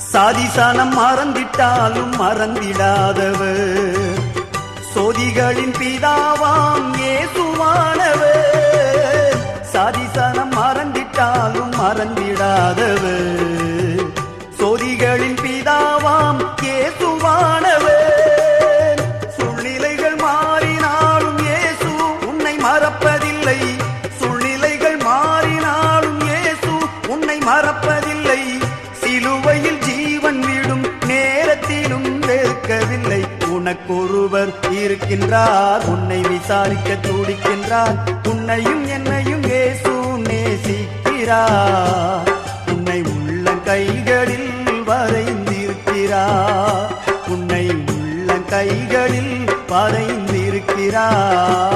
சாதிசானம் மறந்திட்டாலும் மறந்திடாதவர், சோதிகளின் பிதாவாம் இயேசுவானவர். சாதிசானம் மறந்திட்டாலும் மறந்திடாதவர், சோதிகளின் பிதாவாம் இயேசுவானவர். சூழ்நிலைகள் மாறினாலும் இயேசு உன்னை மறப்பதில்லை. சூழ்நிலைகள் மாறினாலும் இயேசு உன்னை மறப்பதில்லை. சிலுவையில் ஜீவன் விடும் நேரத்திலும் வெறுக்கவில்லை. உனக்கொருவர் இருக்கின்றார், உன்னை விசாரிக்க துடிக்கின்றார். உன்னையும் என்னையும் இயேசு நேசிக்கிறார். உன்னை உள்ளங்கைகளில் வரைந்திருக்கிறார். உன்னை உள்ளங்கைகளில் வரைந்திருக்கிறார்.